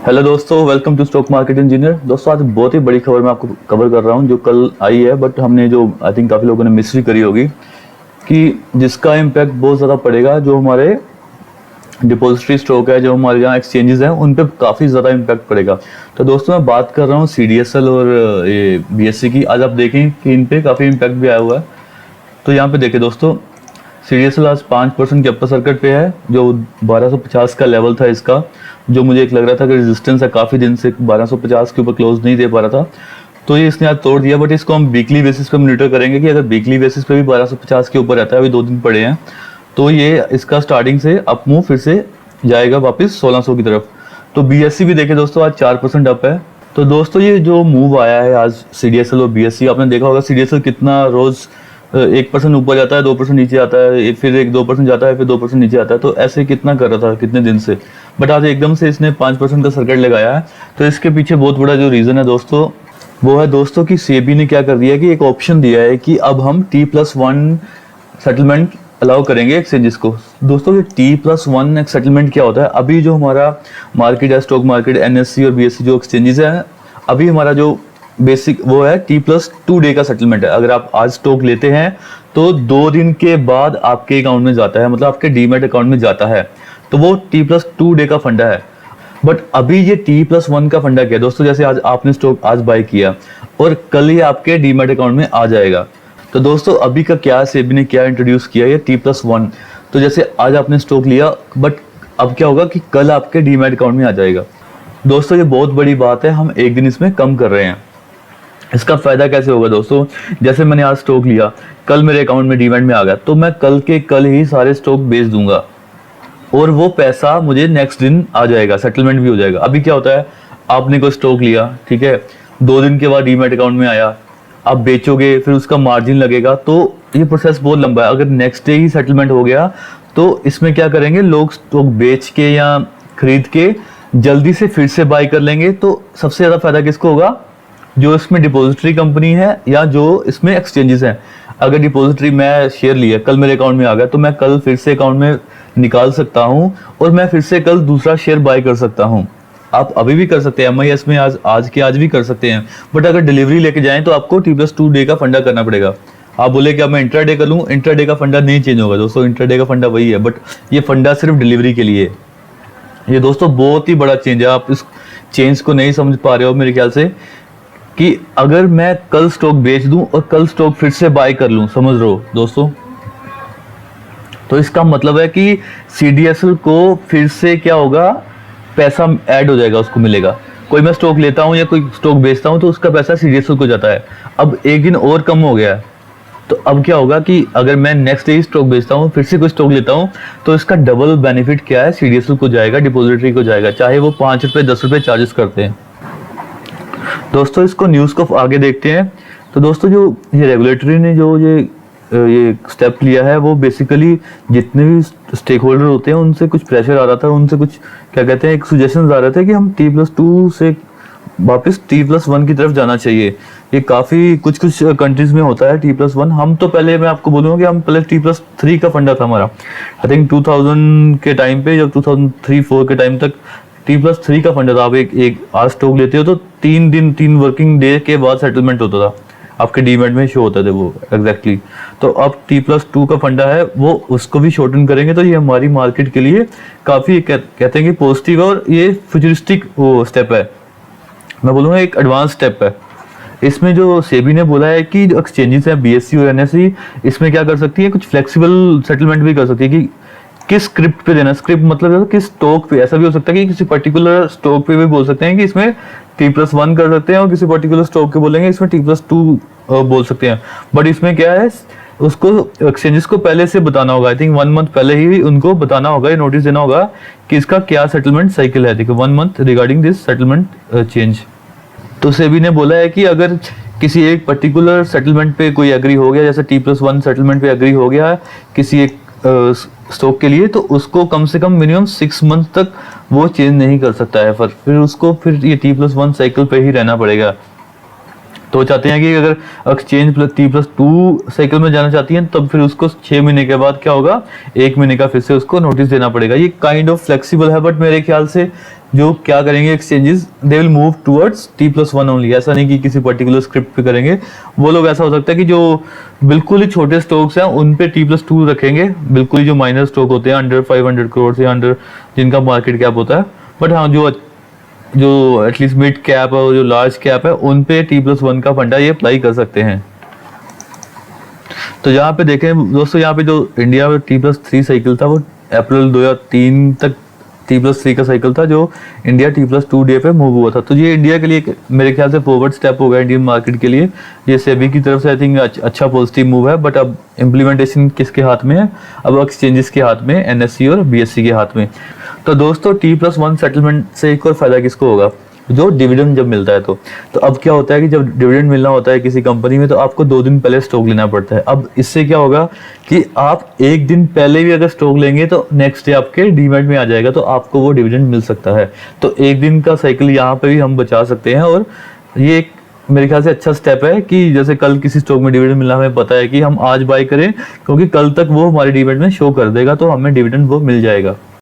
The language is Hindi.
हेलो दोस्तों, welcome to stock market engineer. दोस्तों आज बहुत ही बड़ी खबर मैं आपको कवर कर रहा हूं जो कल आई है, बट हमने जो आई थिंक काफ़ी लोगों ने मिस भी करी होगी कि जिसका इम्पैक्ट बहुत ज़्यादा पड़ेगा। जो हमारे डिपॉजिटरी स्टॉक है, जो हमारे यहाँ एक्सचेंजेस हैं, उन पर काफ़ी ज़्यादा इम्पैक्ट पड़ेगा। तो दोस्तों मैं बात कर रहा हूँ CDSL और ये BSE की। आज आप देखें कि इन पर काफ़ी इम्पैक्ट भी आया हुआ है। तो यहाँ पे देखिए दोस्तों, CDSL आज 5% के अपर सर्किट पे है। जो 1250 का लेवल था इसका, जो मुझे एक लग रहा था कि रेजिस्टेंस है, काफ़ी दिन से 1250 के ऊपर क्लोज नहीं दे पा रहा था, तो ये इसने आज तोड़ दिया। बट इसको हम वीकली बेसिस पे मॉनिटर करेंगे कि अगर वीकली बेसिस पे भी 1250 के ऊपर रहता है, अभी 2 दिन पड़े हैं, तो ये इसका स्टार्टिंग से अप मूव फिर से जाएगा वापस 1600 की तरफ। तो BSE भी देखे दोस्तों, आज 4% अप है। तो दोस्तों ये जो मूव आया है आज CDSL और BSE, आपने देखा होगा CDSL कितना रोज 1% ऊपर जाता है, 2% नीचे आता है, फिर 2% जाता है, फिर 2% नीचे आता है। तो ऐसे कितना कर रहा था कितने दिन से, बट आज एकदम से इसने 5% का सर्किट लगाया है। तो इसके पीछे बहुत बड़ा जो रीजन है दोस्तों, वो है दोस्तों कि सेबी ने क्या कर दिया है कि एक ऑप्शन दिया है कि अब हम T+1 सेटलमेंट अलाउ करेंगे एक्सचेंजेस को। दोस्तों ये T+1 सेटलमेंट क्या होता है? अभी जो हमारा मार्केट है, स्टॉक मार्केट, NSE और BSE जो एक्सचेंजेस है, अभी हमारा जो बेसिक वो है T+2 डे का सेटलमेंट है। अगर आप आज स्टॉक लेते हैं तो 2 दिन के बाद आपके अकाउंट में जाता है, मतलब आपके डीमैट अकाउंट में जाता है। तो वो T+2 डे का फंडा है। बट अभी ये T+1 का फंडा क्या है दोस्तों? जैसे आज आपने स्टॉक आज बाय किया और कल ये आपके डीमैट अकाउंट में आ जाएगा। तो दोस्तों अभी का क्या सेबी ने क्या इंट्रोड्यूस किया, ये T+1। तो जैसे आज आपने स्टॉक लिया, बट अब क्या होगा कि कल आपके डीमैट अकाउंट में आ जाएगा। दोस्तों ये बहुत बड़ी बात है, हम एक दिन इसमें कम कर रहे हैं। इसका फायदा कैसे होगा दोस्तों? जैसे मैंने आज स्टॉक लिया, कल मेरे अकाउंट में डीमैट में आ गया, तो मैं कल के कल ही सारे स्टॉक बेच दूंगा और वो पैसा मुझे नेक्स्ट दिन आ जाएगा, सेटलमेंट भी हो जाएगा। अभी क्या होता है, आपने कोई स्टॉक लिया, ठीक है, 2 दिन के बाद डीमैट अकाउंट में आया, आप बेचोगे, फिर उसका मार्जिन लगेगा, तो ये प्रोसेस बहुत लंबा है। अगर नेक्स्ट डे ही सेटलमेंट हो गया तो इसमें क्या करेंगे लोग, स्टॉक बेच के या खरीद के जल्दी से फिर से बाय कर लेंगे। तो सबसे ज्यादा फायदा किसको होगा? जो इसमें डिपॉजिटरी कंपनी है या जो इसमें एक्सचेंजेस हैं। अगर डिपॉजिटरी मैं शेयर लिया, कल मेरे अकाउंट में आ गया, तो मैं कल फिर से अकाउंट में निकाल सकता हूं और मैं फिर से कल दूसरा शेयर बाय कर सकता हूं। आप अभी भी कर सकते हैं, MIS में आज भी कर सकते हैं। बट अगर डिलीवरी लेके जाएं तो आपको T+2 डे का फंडा करना पड़ेगा। आप बोले कि अब मैं इंट्राडे कर लूं, इंट्राडे का फंडा नहीं चेंज होगा दोस्तों, इंट्राडे का फंडा वही है, बट ये फंडा सिर्फ डिलीवरी के लिए। ये दोस्तों बहुत ही बड़ा चेंज है। आप इस चेंज को नहीं समझ पा रहे हो मेरे ख्याल से, कि अगर मैं कल स्टॉक बेच दूं और कल स्टॉक फिर से बाय कर लूं, समझ रहे हो दोस्तों? तो इसका मतलब है कि CDSL को फिर से क्या होगा, पैसा ऐड हो जाएगा, उसको मिलेगा। कोई मैं स्टॉक लेता हूं या कोई स्टॉक बेचता हूं तो उसका पैसा CDSL को जाता है। अब एक दिन और कम हो गया है, तो अब क्या होगा कि अगर मैं नेक्स्ट डे स्टॉक बेचता हूं, फिर से कोई स्टॉक लेता हूं, तो इसका डबल बेनिफिट क्या है, CDSL को जाएगा, डिपॉजिटरी को जाएगा, चाहे वो 5 रुपए 10 रुपए चार्जेस करते हैं। दोस्तों इसको न्यूज़ को आगे देखते हैं। तो दोस्तों जो ये रेगुलेटरी ने जो ये स्टेप लिया है, वो बेसिकली जितने भी स्टेक होल्डर होते हैं उनसे कुछ प्रेशर आ रहा था, उनसे कुछ क्या कहते हैं, एक सजेशंस आ रहे थे कि हम T+2 से वापस T+1 की तरफ जाना चाहिए। ये काफ़ी कुछ कंट्रीज में होता है T+1। हम तो पहले, मैं आपको बोलूँगा कि हम पहले T+3 का फंडा था हमारा। आई थिंक 2000 के टाइम पे, जब 2003-4 के टाइम तक T+3 का फंडा था। आप एक आज स्टॉक लेते हो तो 3 वर्किंग डे के बाद सेटलमेंट होता था, आपके डीमैट में शो होता था वो एग्जैक्टली। तो अब T+2 का फंडा है, वो उसको भी शॉर्टन करेंगे। तो ये हमारी मार्केट के लिए काफ़ी कहते हैं कि पॉजिटिव है, और ये फ्यूचरिस्टिक वो स्टेप है, मैं बोलूँगा एक एडवांस स्टेप है। इसमें जो सेबी ने बोला है कि जो एक्सचेंजेस है BSE और NSE, इसमें क्या कर सकती है, कुछ फ्लेक्सिबल सेटलमेंट भी कर सकती है कि किस स्क्रिप्ट पे देना। स्क्रिप्ट मतलब किस स्टॉक पे। ऐसा भी हो सकता है कि किसी पर्टिकुलर स्टॉक पे भी बोल सकते हैं कि इसमें T+1 कर सकते हैं, और किसी पर्टिकुलर स्टॉक के बोलेंगे इसमें T+2 बोल सकते हैं। बट इसमें क्या है, उसको एक्सचेंजेस को पहले से बताना होगा। आई थिंक 1 मंथ पहले ही उनको बताना होगा, ये नोटिस देना होगा कि इसका क्या सेटलमेंट साइकिल है। देखो 1 month regarding this settlement change. तो सेबी ने बोला है कि अगर किसी एक पर्टिकुलर सेटलमेंट पे कोई एग्री हो गया, जैसे T+1 सेटलमेंट पे एग्री हो गया किसी एक स्टॉक के लिए, तो उसको कम से कम मिनिमम 6 मंथ तक वो चेंज नहीं कर सकता है। फिर उसको फिर ये T+1 साइकिल पे ही रहना पड़ेगा। तो वो चाहते हैं कि अगर एक्सचेंज प्लस T+2 साइकिल में जाना चाहती हैं तब फिर उसको 6 महीने के बाद क्या होगा, 1 महीने का फिर से उसको नोटिस देना पड़ेगा। ये काइंड ऑफ फ्लेक्सिबल है, बट मेरे ख्याल से जो क्या करेंगे exchanges, they will move towards T+1 only. ऐसा नहीं कि किसी पर्टिकुलर स्क्रिप्ट पे करेंगे वो लोग। ऐसा हो सकता है कि जो बिल्कुल ही छोटे स्टॉक्स हैं उन पे T+2 रखेंगे, बिल्कुल ही जो माइनर स्टॉक होते हैं अंडर 500 करोड़ से अंडर जिनका मार्केट कैप होता है। बट हाँ, जो एटलीस्ट मिड कैप है और जो लार्ज कैप है उन पे T+1 का फंडा ये अप्लाई कर सकते हैं। तो यहाँ पे देखें दोस्तों, यहाँ पे जो इंडिया में T+3 साइकिल था वो अप्रैल 2003 तक T+3 का साइकिल था जो इंडिया T+2 डे पे मूव हुआ था। तो ये इंडिया के लिए मेरे ख्याल से फॉरवर्ड स्टेप होगा इंडियन मार्केट के लिए। ये सेबी की तरफ से आई थिंक अच्छा पॉजिटिव मूव है, बट अब इम्प्लीमेंटेशन किसके हाथ में है, अब एक्सचेंजेस के हाथ में, NSE और BSE के हाथ में। तो दोस्तों T+1 सेटलमेंट से एक और फायदा किसको होगा, जो डिविडेंड जब मिलता है तो अब क्या होता है कि जब डिविडेंड मिलना होता है किसी कंपनी में तो आपको 2 दिन पहले स्टॉक लेना पड़ता है। अब इससे क्या होगा कि आप 1 दिन पहले भी अगर स्टॉक लेंगे तो नेक्स्ट डे आपके डीमैट में आ जाएगा, तो आपको वो डिविडेंड मिल सकता है। तो 1 दिन का साइकिल यहाँ पे भी हम बचा सकते हैं, और ये एक मेरे ख्याल से अच्छा स्टेप है कि जैसे कल किसी स्टॉक में डिविडेंड मिलना हमें पता है कि हम आज बाय करें, क्योंकि कल तक वो हमारे डीमैट में शो कर देगा, तो हमें डिविडेंड वो मिल जाएगा।